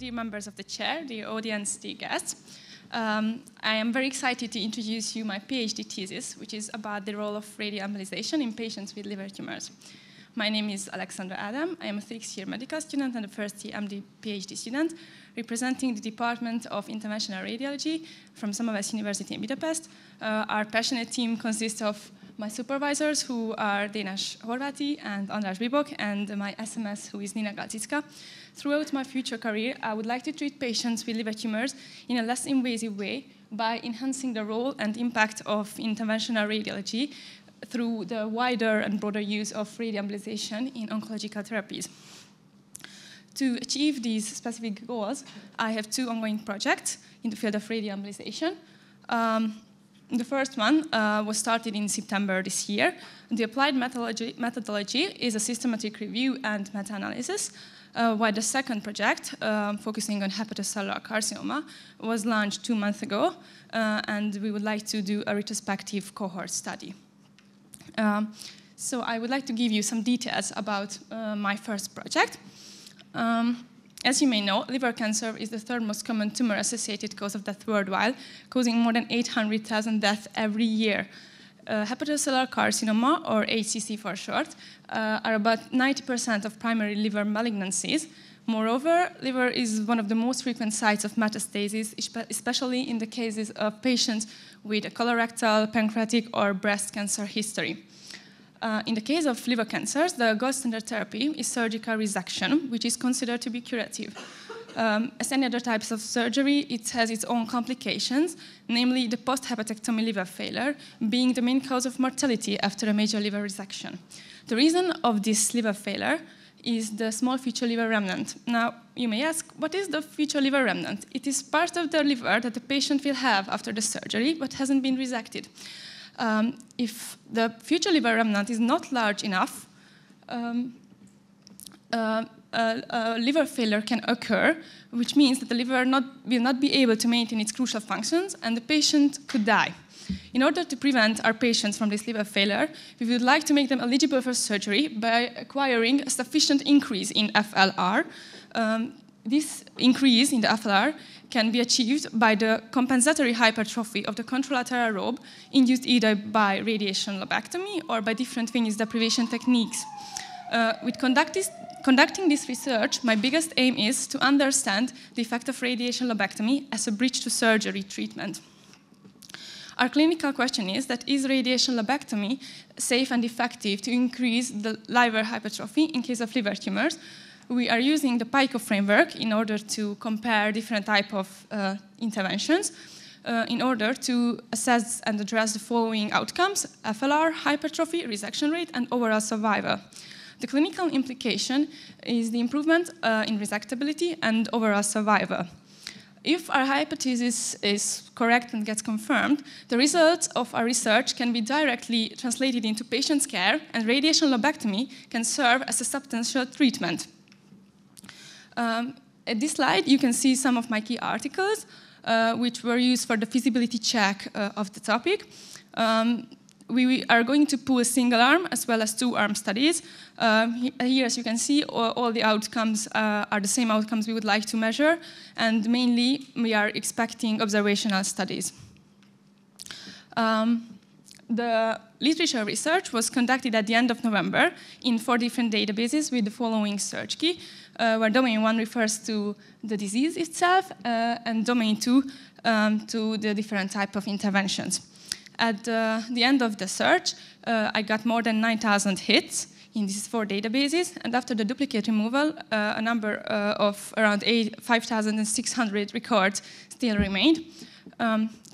dear members of the chair, dear audience, dear guests. I am very excited to introduce you my PhD thesis, which is about the role of radioembolization in patients with liver tumors. My name is Alexandra Ádám. I am a 6th-year medical student and a first-year MD PhD student, representing the Department of Interventional Radiology from Semmelweis University in Budapest. Our passionate team consists of my supervisors, who are Dénes Horváti and András Bibok, and my SMS, who is Nina Galcicka. Throughout my future career, I would like to treat patients with liver tumors in a less invasive way by enhancing the role and impact of interventional radiology through the wider and broader use of radioembolization in oncological therapies. To achieve these specific goals, I have two ongoing projects in the field of radioembolization. The first one was started in September this year. The applied methodology is a systematic review and meta-analysis, while the second project, focusing on hepatocellular carcinoma, was launched 2 months ago, and we would like to do a retrospective cohort study. So I would like to give you some details about my first project. As you may know, liver cancer is the third most common tumor-associated cause of death worldwide, causing more than 800,000 deaths every year. Hepatocellular carcinoma, or HCC for short, are about 90% of primary liver malignancies. Moreover, liver is one of the most frequent sites of metastasis, especially in the cases of patients with a colorectal, pancreatic, or breast cancer history. In the case of liver cancers, the gold standard therapy is surgical resection, which is considered to be curative. As any other types of surgery, it has its own complications, namely the post-hepatectomy liver failure being the main cause of mortality after a major liver resection. The reason of this liver failure is the small feature liver remnant. Now, you may ask, what is the feature liver remnant? It is part of the liver that the patient will have after the surgery, but hasn't been resected. If the future liver remnant is not large enough, liver failure can occur, which means that the liver will not be able to maintain its crucial functions, and the patient could die. In order to prevent our patients from this liver failure, we would like to make them eligible for surgery by acquiring a sufficient increase in FLR. This increase in the FLR can be achieved by the compensatory hypertrophy of the contralateral lobe, induced either by radiation lobectomy or by different venous deprivation techniques. With conducting this research, my biggest aim is to understand the effect of radiation lobectomy as a bridge to surgery treatment. Our clinical question is radiation lobectomy safe and effective to increase the liver hypertrophy in case of liver tumors? We are using the PICO framework in order to compare different types of interventions in order to assess and address the following outcomes: FLR, hypertrophy, resection rate, and overall survival. The clinical implication is the improvement in resectability and overall survival. If our hypothesis is correct and gets confirmed, the results of our research can be directly translated into patient's care, and radiation lobectomy can serve as a substantial treatment. At this slide, you can see some of my key articles, which were used for the feasibility check of the topic. We are going to pull a single-arm as well as two-arm studies. Here, as you can see, all the outcomes are the same outcomes we would like to measure, and mainly we are expecting observational studies. The literature research was conducted at the end of November in 4 different databases with the following search key, where domain 1 refers to the disease itself, and domain 2 to the different type of interventions. At the end of the search, I got more than 9,000 hits in these 4 databases, and after the duplicate removal, a number of around 5,600 records still remained.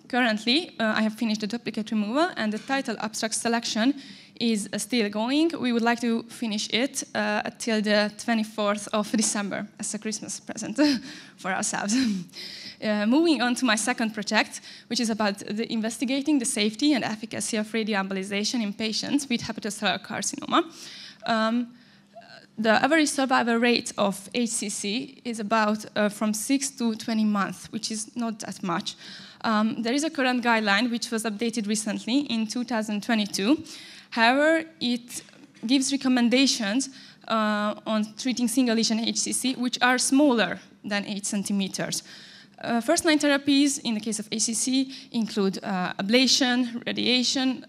Currently, I have finished the duplicate removal, and the title abstract selection is still going. We would like to finish it until the 24th of December as a Christmas present for ourselves. Moving on to my second project, which is about investigating the safety and efficacy of radioembolization in patients with hepatocellular carcinoma. The average survival rate of HCC is about from 6 to 20 months, which is not that much. There is a current guideline which was updated recently in 2022. However, it gives recommendations on treating single lesion HCC, which are smaller than 8 centimeters. First-line therapies in the case of ACC include ablation, radiation,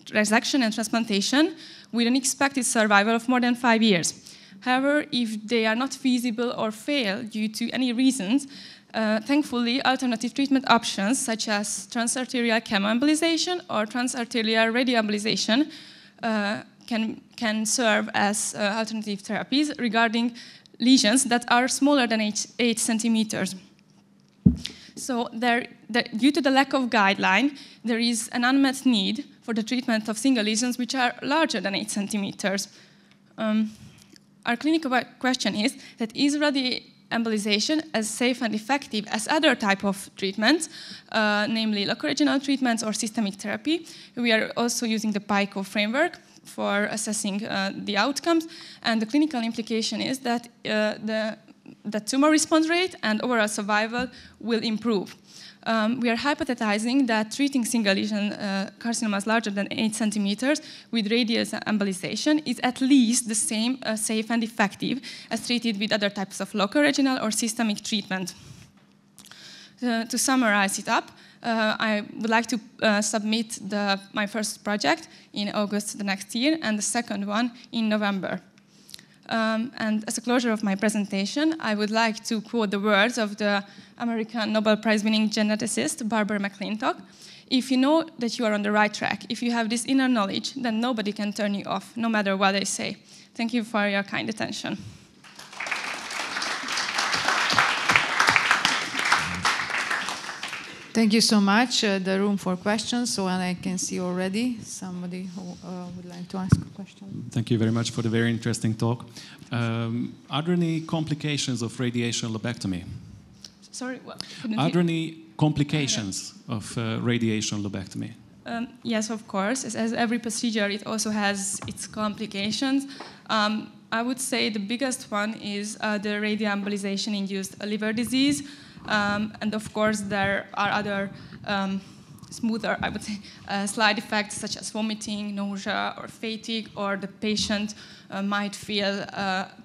resection, and transplantation, with an expected survival of more than 5 years. However, if they are not feasible or fail due to any reasons, thankfully, alternative treatment options such as transarterial chemoembolization or transarterial radioembolization can serve as alternative therapies regarding lesions that are smaller than 8 centimeters. So due to the lack of guideline, there is an unmet need for the treatment of single lesions which are larger than 8 centimeters. Our clinical question is that is radioembolization as safe and effective as other type of treatments, namely local regional treatments or systemic therapy. We are also using the PICO framework for assessing the outcomes, and the clinical implication is that the tumor response rate and overall survival will improve. We are hypothesizing that treating single lesion carcinomas larger than 8 centimeters with radioembolization is at least the same safe and effective as treated with other types of local, regional, or systemic treatment. To summarize it up, I would like to submit my first project in August the next year and the second one in November. And as a closure of my presentation, I would like to quote the words of the American Nobel Prize-winning geneticist Barbara McClintock. If you know that you are on the right track, if you have this inner knowledge, then nobody can turn you off, no matter what they say. Thank you for your kind attention. Thank you so much. The room for questions, so I can see already somebody who would like to ask a question. Thank you very much for the very interesting talk. Are there any complications of radiation lobectomy? Sorry, what? Are there any complications of radiation lobectomy? Yes, of course. As every procedure, it also has its complications. I would say the biggest one is the radioembolization-induced liver disease. And of course, there are other smoother, I would say, side effects such as vomiting, nausea, or fatigue, or the patient might feel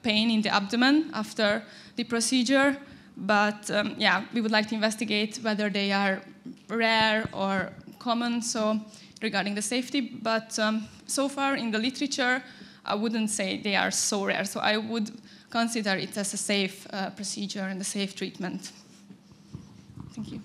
pain in the abdomen after the procedure. But yeah, we would like to investigate whether they are rare or common, so regarding the safety. But so far in the literature, I wouldn't say they are so rare. So I would consider it as a safe procedure and a safe treatment. Thank you.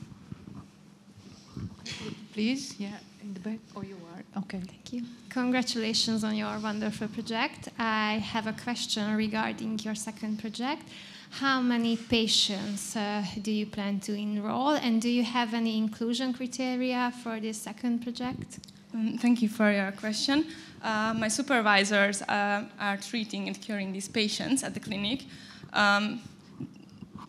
Please, yeah, in the back. Oh, you are. Okay. Thank you. Congratulations on your wonderful project. I have a question regarding your second project. How many patients do you plan to enroll, and do you have any inclusion criteria for this second project? Thank you for your question. My supervisors are treating and curing these patients at the clinic.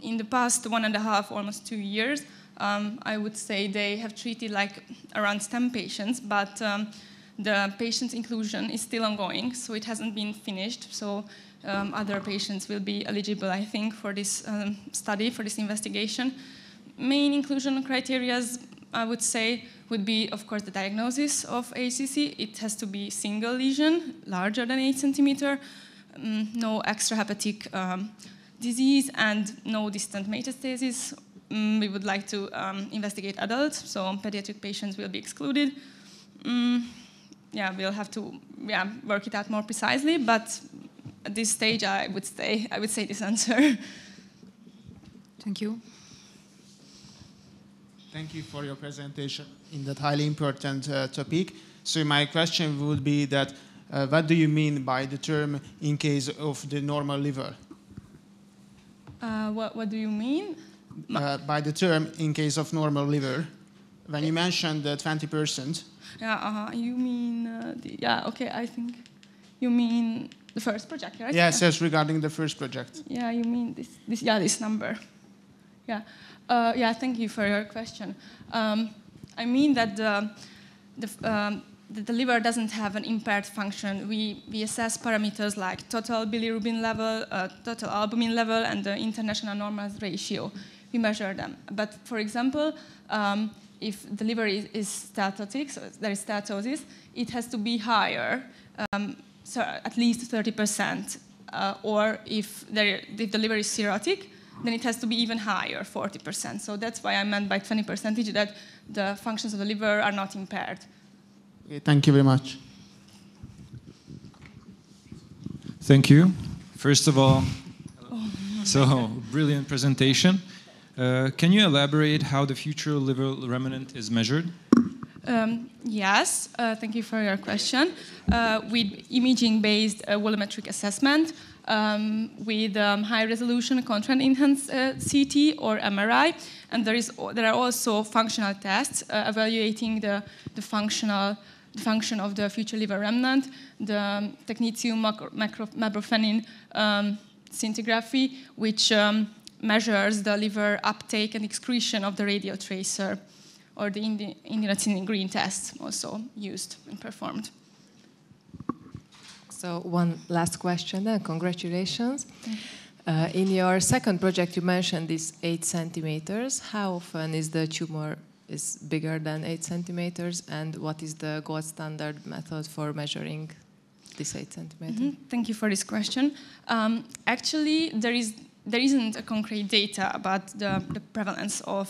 In the past 1.5, almost 2 years, I would say they have treated like around 10 patients, but the patient inclusion is still ongoing, so it hasn't been finished. So other patients will be eligible, I think, for this study, for this investigation. Main inclusion criteria, I would say, would be, of course, the diagnosis of ACC. It has to be single lesion, larger than 8 centimeters, no extrahepatic disease, and no distant metastasis. We would like to investigate adults, so pediatric patients will be excluded. Yeah, we'll have to work it out more precisely, but at this stage, I would say this answer. Thank you. Thank you for your presentation in that highly important topic. So my question would be that what do you mean by the term in case of the normal liver? What do you mean? By the term in case of normal liver, when you mentioned the 20%. Yeah, you mean, okay, I think you mean the first project, right? Yes, yes, regarding the first project. Yeah, you mean this number. Yeah, thank you for your question. I mean that the liver doesn't have an impaired function. We assess parameters like total bilirubin level, total albumin level, and the international normalized ratio. We measure them. But for example, if the liver is steatotic, so there is steatosis, it has to be higher, so at least 30%. Or if the liver is cirrhotic, then it has to be even higher, 40%. So that's why I meant by 20% that the functions of the liver are not impaired. Okay, thank you very much. Thank you. First of all, so brilliant presentation. Can you elaborate how the future liver remnant is measured? Yes, thank you for your question. With imaging-based volumetric assessment, with high-resolution contrast-enhanced CT or MRI, and there are also functional tests evaluating the function of the future liver remnant, the technetium mabrofenin scintigraphy, which measures the liver uptake and excretion of the radial tracer, or the indenocynin green test, also used and performed. So one last question then. Congratulations. In your second project, you mentioned this 8 centimeters. How often is the tumor is bigger than 8 centimeters, and what is the gold standard method for measuring this 8 centimeters? Thank you for this question. Actually, there isn't a concrete data about the prevalence of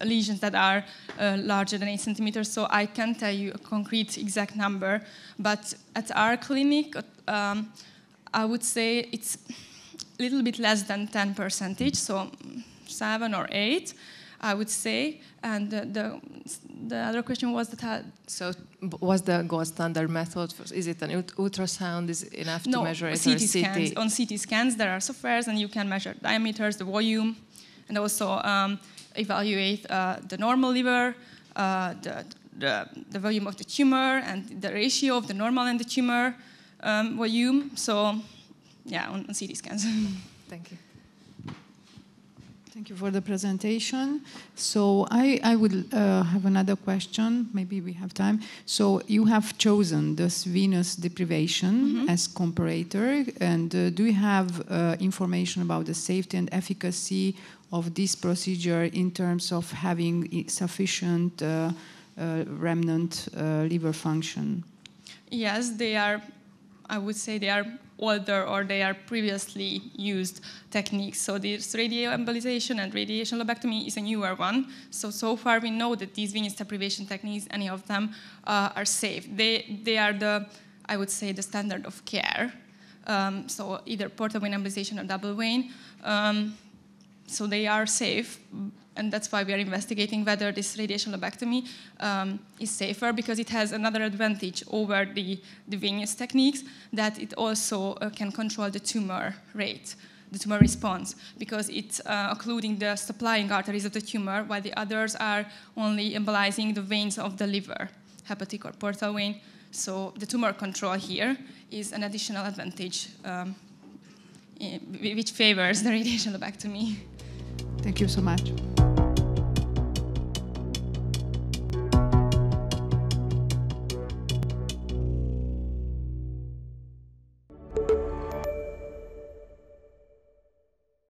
lesions that are larger than 8 centimeters, so I can't tell you a concrete exact number. But at our clinic, I would say it's a little bit less than 10%, so 7 or 8, I would say. And the other question was that so what's the gold standard method? Is it an ultrasound? Is it enough to measure it? CT scans. On CT scans, there are softwares, and you can measure diameters, the volume, and also evaluate the normal liver, the volume of the tumor, and the ratio of the normal and the tumor volume. So, yeah, on CT scans. Thank you. Thank you for the presentation. So I would have another question. Maybe we have time. So you have chosen this venous deprivation as comparator, and do you have information about the safety and efficacy of this procedure in terms of having sufficient remnant liver function? Yes, they are. I would say they are older, or they are previously used techniques. So this radioembolization and radiation lobectomy is a newer one. So far we know that these venous deprivation techniques, any of them, are safe. They are I would say, the standard of care. So either portal vein embolization or double vein. So they are safe, and that's why we are investigating whether this radiation lobectomy is safer, because it has another advantage over the venous techniques, that it also can control the tumor rate, the tumor response, because it's occluding the supplying arteries of the tumor, while the others are only embolizing the veins of the liver, hepatic or portal vein. So the tumor control here is an additional advantage which favors the radiation lobectomy. Thank you so much.